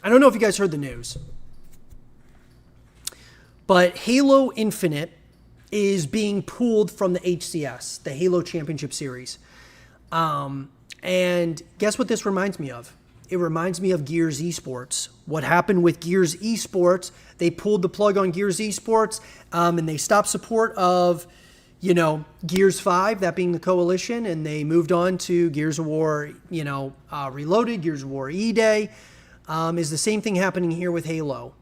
I don't know if you guys heard the news, but Halo Infinite is being pulled from the HCS, the Halo Championship Series. And guess what this reminds me of? It reminds me of Gears Esports. What happened with Gears Esports, they pulled the plug on Gears Esports, and they stopped support of, Gears 5, that being the coalition, and they moved on to Gears of War, Reloaded, Gears of War E-Day. Is the same thing happening here with Halo.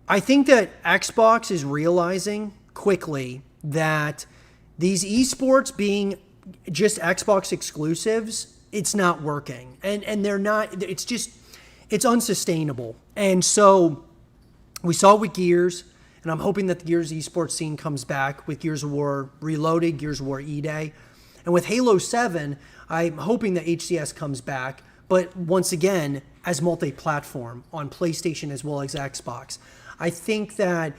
I think that Xbox is realizing quickly that these esports being just Xbox exclusives, it's not working. And they're not, it's unsustainable. And so we saw it with Gears, and I'm hoping that the Gears esports scene comes back with Gears of War Reloaded, Gears of War E-Day. And with Halo 7, I'm hoping that HCS comes back, but once again, as multi-platform on PlayStation as well as Xbox. I think that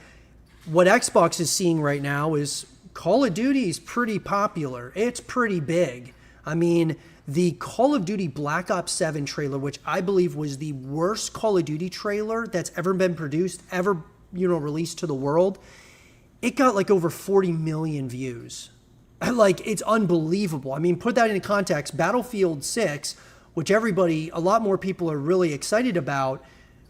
what Xbox is seeing right now is Call of Duty is pretty popular. It's pretty big. I mean, the Call of Duty Black Ops 7 trailer, which I believe was the worst Call of Duty trailer that's ever been produced, ever, released to the world, it got like over 40 million views. Like, it's unbelievable. I mean, put that into context. Battlefield 6, which a lot more people are really excited about,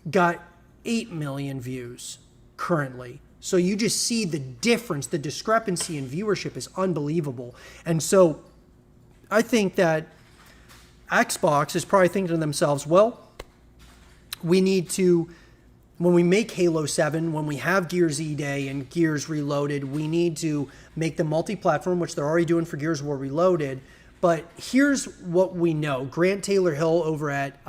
got 8 million views currently. So you just see the difference, the discrepancy in viewership is unbelievable. And so I think that Xbox is probably thinking to themselves, well, we need to, when we make Halo 7, when we have Gears E-Day and Gears Reloaded, we need to make them multi-platform, which they're already doing for Gears of War Reloaded. But here's what we know. Grant Taylor-Hill over at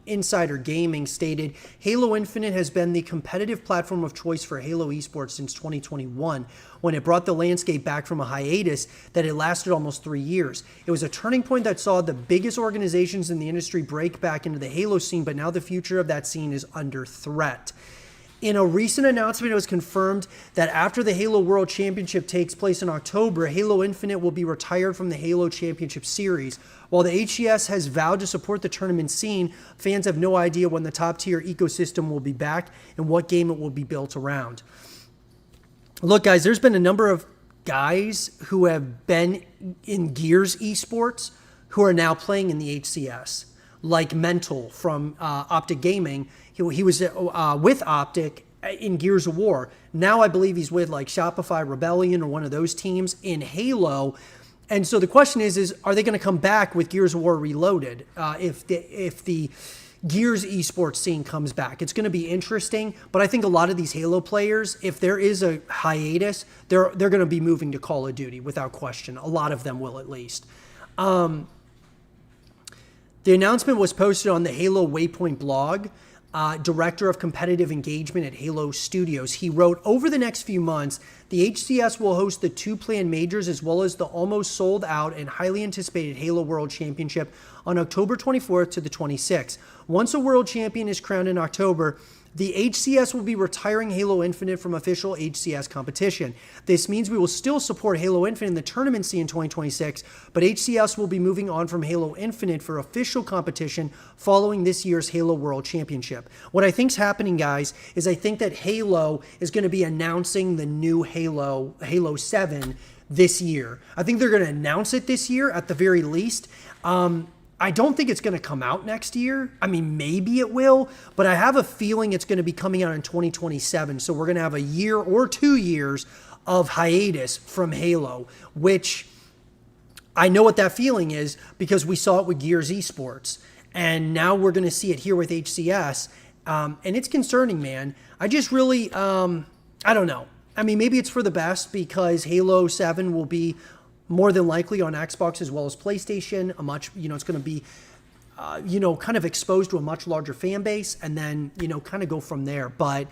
Insider Gaming stated, Halo Infinite has been the competitive platform of choice for Halo Esports since 2021, when it brought the landscape back from a hiatus that had lasted almost 3 years. It was a turning point that saw the biggest organizations in the industry break back into the Halo scene, but now the future of that scene is under threat. In a recent announcement, it was confirmed that after the Halo World Championship takes place in October, Halo Infinite will be retired from the Halo Championship Series. While the HCS has vowed to support the tournament scene, fans have no idea when the top-tier ecosystem will be back and what game it will be built around. Look, guys, there's been a number of guys who have been in Gears Esports who are now playing in the HCS, like Mental from Optic Gaming. He was with Optic in Gears of War. Now I believe he's with like Shopify Rebellion or one of those teams in Halo. And so the question is are they going to come back with Gears of War Reloaded if the Gears esports scene comes back? It's going to be interesting, but I think a lot of these Halo players, if there is a hiatus, they're going to be moving to Call of Duty without question. A lot of them will, at least. The announcement was posted on the Halo Waypoint blog. Director of Competitive Engagement at Halo Studios. He wrote, over the next few months, the HCS will host the 2 planned majors as well as the almost sold out and highly anticipated Halo World Championship on October 24th to the 26th. Once a world champion is crowned in October, the HCS will be retiring Halo Infinite from official HCS competition. This means we will still support Halo Infinite in the tournament scene in 2026, but HCS will be moving on from Halo Infinite for official competition following this year's Halo World Championship. What I think's happening, guys, is I think that Halo is going to be announcing the new Halo 7 this year. I think they're going to announce it this year at the very least. I don't think it's going to come out next year. I mean, maybe it will, but I have a feeling it's going to be coming out in 2027. So we're going to have a year or 2 years of hiatus from Halo, which I know what that feeling is because we saw it with Gears Esports. And now we're going to see it here with HCS. And it's concerning, man. I just really, I don't know. I mean, maybe it's for the best because Halo 7 will be more than likely on Xbox as well as PlayStation. It's going to be, kind of exposed to a much larger fan base and then, kind of go from there. But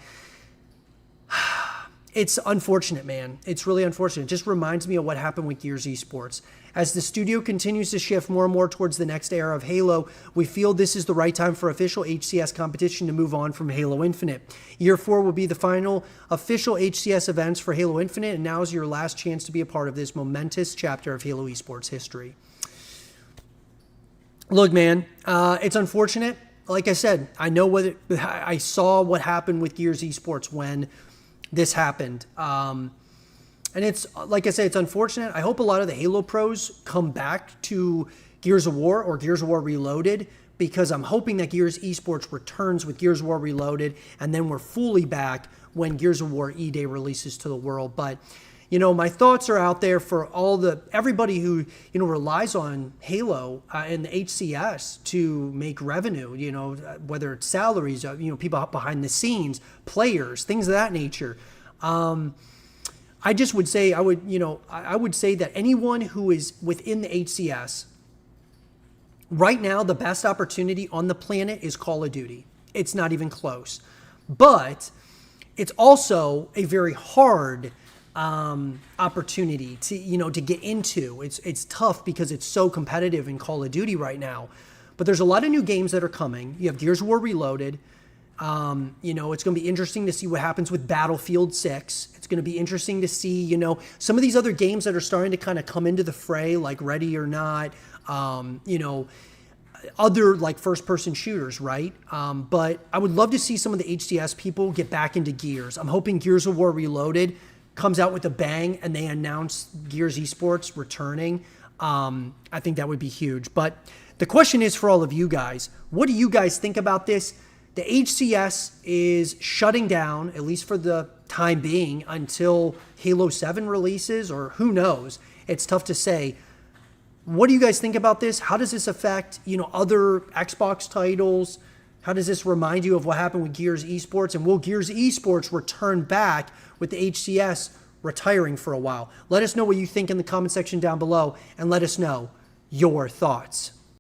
it's unfortunate, man. It's really unfortunate. It just reminds me of what happened with Gears Esports. As the studio continues to shift more and more towards the next era of Halo, we feel this is the right time for official HCS competition to move on from Halo Infinite. Year 4 will be the final official HCS events for Halo Infinite, and now is your last chance to be a part of this momentous chapter of Halo Esports history. Look, man, it's unfortunate. like I said, I know what I saw what happened with Gears Esports when this happened. And it's, like I said, it's unfortunate. I hope a lot of the Halo pros come back to Gears of War or Gears of War Reloaded, because I'm hoping that Gears Esports returns with Gears of War Reloaded, and then we're fully back when Gears of War E-Day releases to the world. But, my thoughts are out there for everybody who, relies on Halo and the HCS to make revenue, whether it's salaries, people behind the scenes, players, things of that nature. I just would say, I would say that anyone who is within the HCS, right now, the best opportunity on the planet is Call of Duty. It's not even close. But it's also a very hard opportunity to get into. It's tough because it's so competitive in Call of Duty right now. But there's a lot of new games that are coming. You have Gears of War Reloaded. It's going to be interesting to see what happens with Battlefield 6. It's going to be interesting to see, some of these other games that are starting to kind of come into the fray, like Ready or Not, other like first-person shooters, right? But I would love to see some of the HCS people get back into Gears. I'm hoping Gears of War Reloaded comes out with a bang and they announce Gears Esports returning. I think that would be huge. But the question is for all of you guys, what do you guys think about this? The HCS is shutting down, at least for the time being, until Halo 7 releases, or who knows? It's tough to say. What do you guys think about this? How does this affect, other Xbox titles? How does this remind you of what happened with Gears Esports? And will Gears Esports return back with the HCS retiring for a while? Let us know what you think in the comment section down below, and let us know your thoughts.